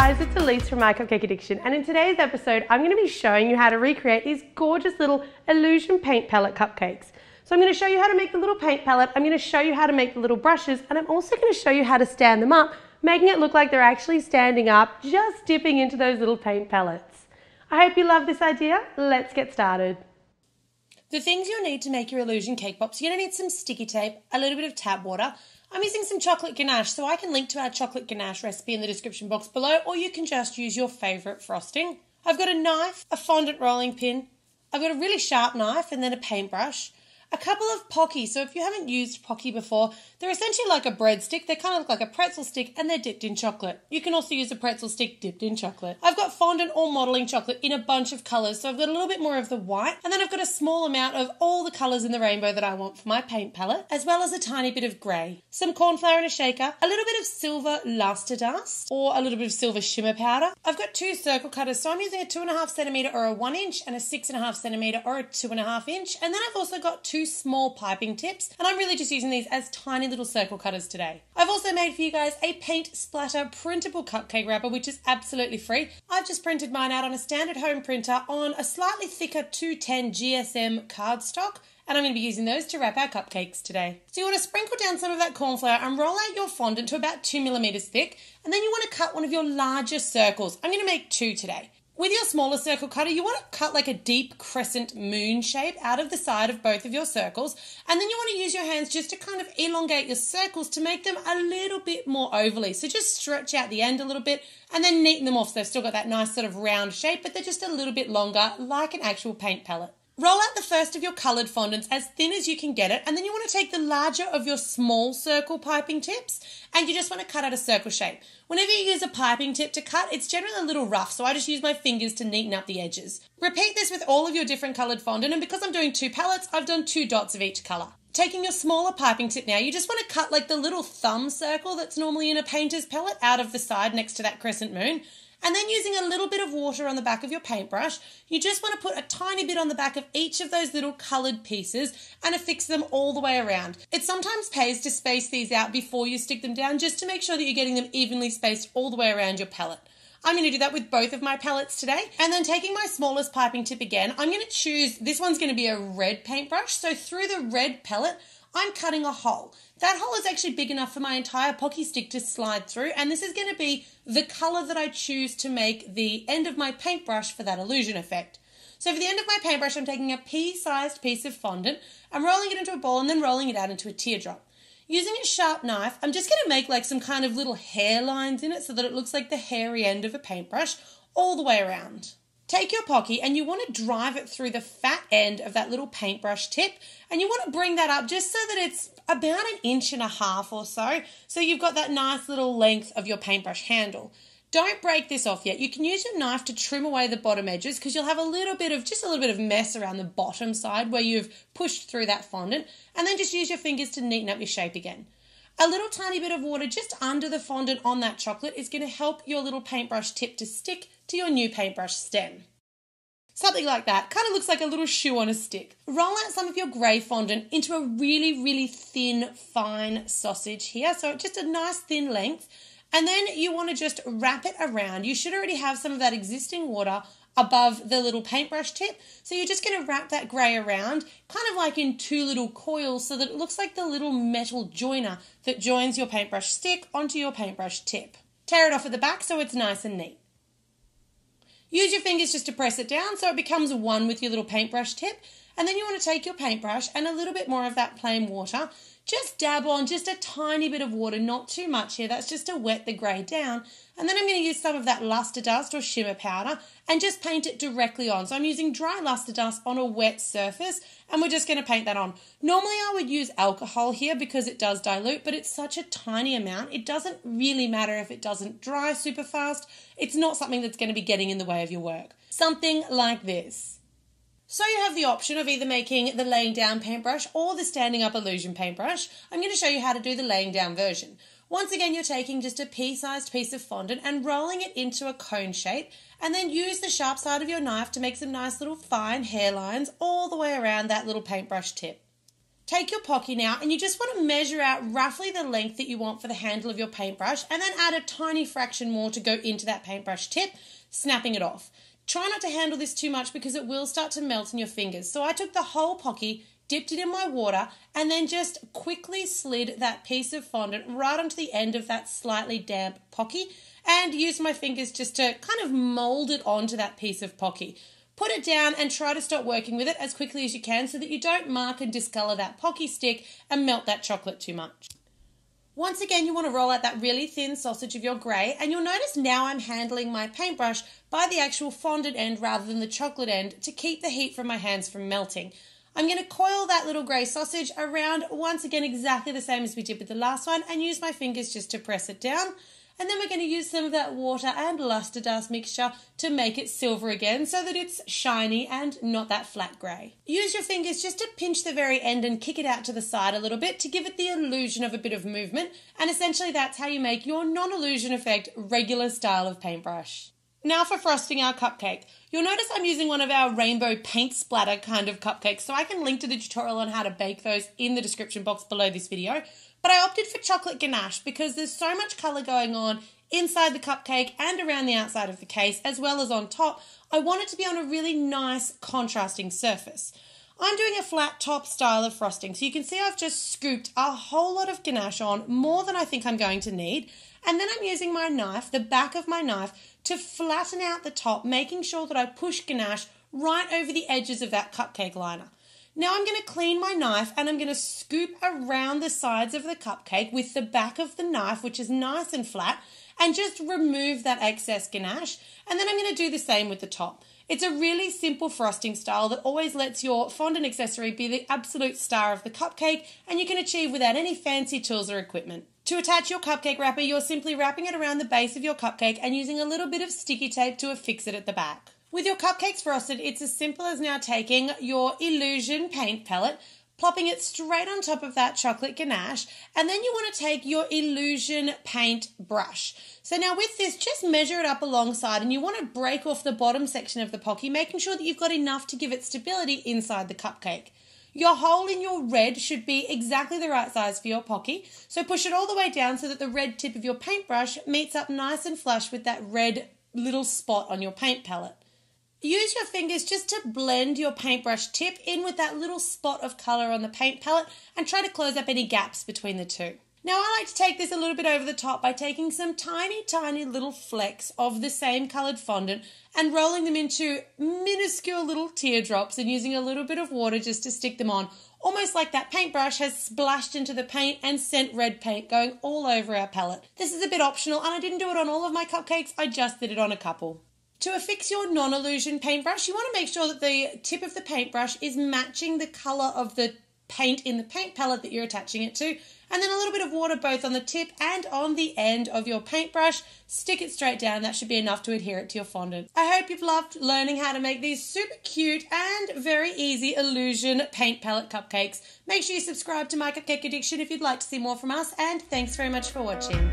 guys, it's Elise from My Cupcake Addiction, and in today's episode I'm going to be showing you how to recreate these gorgeous little illusion paint palette cupcakes. So I'm going to show you how to make the little paint palette, I'm going to show you how to make the little brushes, and I'm also going to show you how to stand them up, making it look like they're actually standing up, just dipping into those little paint palettes. I hope you love this idea. Let's get started. The things you'll need to make your illusion cake pops: you're going to need some sticky tape, a little bit of tap water. I'm using some chocolate ganache, so I can link to our chocolate ganache recipe in the description box below, or you can just use your favourite frosting. I've got a knife, a fondant rolling pin, I've got a really sharp knife and then a paintbrush, a couple of Pocky. So if you haven't used Pocky before, they're essentially like a breadstick. They kind of look like a pretzel stick and they're dipped in chocolate. You can also use a pretzel stick dipped in chocolate. I've got fondant or modelling chocolate in a bunch of colours, so I've got a little bit more of the white, and then I've got a small amount of all the colours in the rainbow that I want for my paint palette, as well as a tiny bit of grey. Some corn flour in a shaker, a little bit of silver luster dust, or a little bit of silver shimmer powder. I've got two circle cutters, so I'm using a 2.5cm or a 1 inch and a 6.5cm or a 2.5 inch, and then I've also got two small piping tips, and I'm really just using these as tiny little circle cutters today. I've also made for you guys a paint splatter printable cupcake wrapper, which is absolutely free. I've just printed mine out on a standard home printer on a slightly thicker 210 GSM cardstock, and I'm going to be using those to wrap our cupcakes today. So you want to sprinkle down some of that corn flour and roll out your fondant to about 2mm thick, and then you want to cut one of your larger circles. I'm going to make two today. With your smaller circle cutter, you want to cut like a deep crescent moon shape out of the side of both of your circles, and then you want to use your hands just to kind of elongate your circles to make them a little bit more ovally. So just stretch out the end a little bit and then neaten them off so they've still got that nice sort of round shape, but they're just a little bit longer, like an actual paint palette. Roll out the first of your coloured fondants as thin as you can get it, and then you want to take the larger of your small circle piping tips and you just want to cut out a circle shape. Whenever you use a piping tip to cut, it's generally a little rough, so I just use my fingers to neaten up the edges. Repeat this with all of your different coloured fondant, and because I'm doing two palettes, I've done 2 dots of each colour. Taking your smaller piping tip now, you just want to cut like the little thumb circle that's normally in a painter's palette out of the side next to that crescent moon. And then using a little bit of water on the back of your paintbrush, you just want to put a tiny bit on the back of each of those little coloured pieces and affix them all the way around. It sometimes pays to space these out before you stick them down, just to make sure that you're getting them evenly spaced all the way around your palette. I'm going to do that with both of my palettes today. And then taking my smallest piping tip again, I'm going to choose, this one's going to be a red paintbrush. So through the red pellet, I'm cutting a hole. That hole is actually big enough for my entire Pocky stick to slide through, and this is going to be the colour that I choose to make the end of my paintbrush for that illusion effect. So for the end of my paintbrush, I'm taking a pea-sized piece of fondant, I'm rolling it into a ball and then rolling it out into a teardrop. Using a sharp knife, I'm just going to make like some kind of little hair lines in it so that it looks like the hairy end of a paintbrush all the way around. Take your Pocky and you want to drive it through the fat end of that little paintbrush tip, and you want to bring that up just so that it's about 1.5 inches or so, so you've got that nice little length of your paintbrush handle. Don't break this off yet. You can use your knife to trim away the bottom edges because you'll have a little bit of mess around the bottom side where you've pushed through that fondant, and then just use your fingers to neaten up your shape again. A little tiny bit of water just under the fondant on that chocolate is going to help your little paintbrush tip to stick to your new paintbrush stem. Something like that. Kind of looks like a little shoe on a stick. Roll out some of your grey fondant into a really thin, fine sausage here. So just a nice thin length. And then you want to just wrap it around. You should already have some of that existing water above the little paintbrush tip. So you're just going to wrap that grey around, kind of like in 2 little coils, so that it looks like the little metal joiner that joins your paintbrush stick onto your paintbrush tip. Tear it off at the back so it's nice and neat. Use your fingers just to press it down so it becomes one with your little paintbrush tip, and then you want to take your paintbrush and a little bit more of that plain water, just dab on just a tiny bit of water, not too much here, that's just to wet the grey down, and then I'm going to use some of that luster dust or shimmer powder and just paint it directly on. So I'm using dry luster dust on a wet surface, and we're just going to paint that on. Normally I would use alcohol here because it does dilute, but it's such a tiny amount, it doesn't really matter if it doesn't dry super fast. It's not something that's going to be getting in the way of your work. Something like this. So you have the option of either making the laying down paintbrush or the standing up illusion paintbrush. I'm going to show you how to do the laying down version. Once again, you're taking just a pea-sized piece of fondant and rolling it into a cone shape, and then use the sharp side of your knife to make some nice little fine hairlines all the way around that little paintbrush tip. Take your pocky now and you just want to measure out roughly the length that you want for the handle of your paintbrush and then add a tiny fraction more to go into that paintbrush tip, snapping it off. Try not to handle this too much because it will start to melt in your fingers. So I took the whole pocky, dipped it in my water, and then just quickly slid that piece of fondant right onto the end of that slightly damp pocky and used my fingers just to kind of mold it onto that piece of pocky. Put it down and try to stop working with it as quickly as you can so that you don't mark and discolour that pocky stick and melt that chocolate too much. Once again, you want to roll out that really thin sausage of your grey, and you'll notice now I'm handling my paintbrush by the actual fondant end rather than the chocolate end to keep the heat from my hands from melting. I'm going to coil that little grey sausage around once again exactly the same as we did with the last one and use my fingers just to press it down. And then we're going to use some of that water and luster dust mixture to make it silver again so that it's shiny and not that flat grey. Use your fingers just to pinch the very end and kick it out to the side a little bit to give it the illusion of a bit of movement. And essentially that's how you make your non-illusion effect regular style of paintbrush. Now for frosting our cupcake. You'll notice I'm using one of our rainbow paint splatter kind of cupcakes, so I can link to the tutorial on how to bake those in the description box below this video. But I opted for chocolate ganache because there's so much colour going on inside the cupcake and around the outside of the case, as well as on top. I want it to be on a really nice contrasting surface. I'm doing a flat top style of frosting, so you can see I've just scooped a whole lot of ganache on, more than I think I'm going to need. And then I'm using my knife, the back of my knife, to flatten out the top, making sure that I push ganache right over the edges of that cupcake liner. Now I'm going to clean my knife and I'm going to scoop around the sides of the cupcake with the back of the knife, which is nice and flat, and just remove that excess ganache. And then I'm going to do the same with the top. It's a really simple frosting style that always lets your fondant accessory be the absolute star of the cupcake, and you can achieve without any fancy tools or equipment. To attach your cupcake wrapper, you're simply wrapping it around the base of your cupcake and using a little bit of sticky tape to affix it at the back. With your cupcakes frosted, it's as simple as now taking your Illusion paint palette, plopping it straight on top of that chocolate ganache, and then you want to take your Illusion paint brush. So now with this, just measure it up alongside, and you want to break off the bottom section of the pocky, making sure that you've got enough to give it stability inside the cupcake. Your hole in your red should be exactly the right size for your pocky, so push it all the way down so that the red tip of your paintbrush meets up nice and flush with that red little spot on your paint palette. Use your fingers just to blend your paintbrush tip in with that little spot of colour on the paint palette and try to close up any gaps between the two. Now I like to take this a little bit over the top by taking some tiny little flecks of the same coloured fondant and rolling them into minuscule little teardrops and using a little bit of water just to stick them on, almost like that paintbrush has splashed into the paint and sent red paint going all over our palette. This is a bit optional and I didn't do it on all of my cupcakes, I just did it on a couple. To affix your non-illusion paintbrush, you want to make sure that the tip of the paintbrush is matching the colour of the paint in the paint palette that you're attaching it to, and then a little bit of water both on the tip and on the end of your paintbrush. Stick it straight down. That should be enough to adhere it to your fondant. I hope you've loved learning how to make these super cute and very easy Illusion paint palette cupcakes. Make sure you subscribe to My Cupcake Addiction if you'd like to see more from us, and thanks very much for watching.